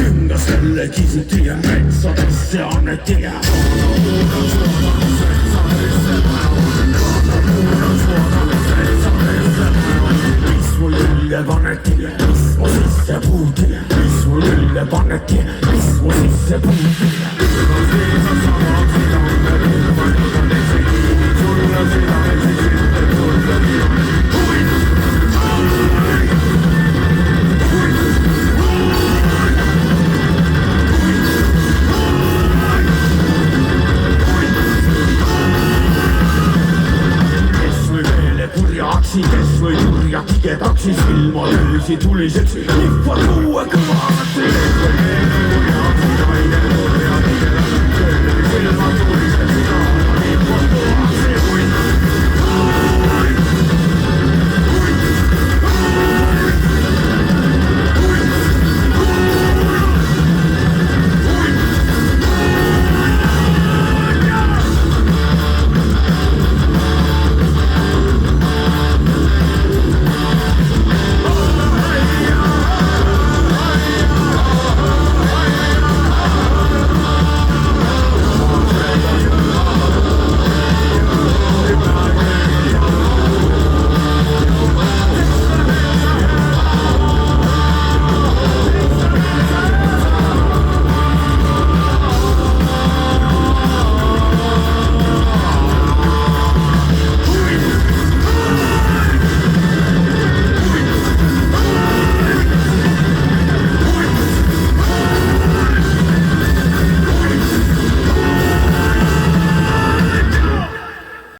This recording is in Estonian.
küngas jälle kisuti ja metsadesse anneti ja mis mul ülle paneti, mis mu sisse puuti, mis mul ülle paneti, mis mu sisse puuti. Kes või kurja tigedaks, siis ilma öösi tuliseks, nihvad uue kõva.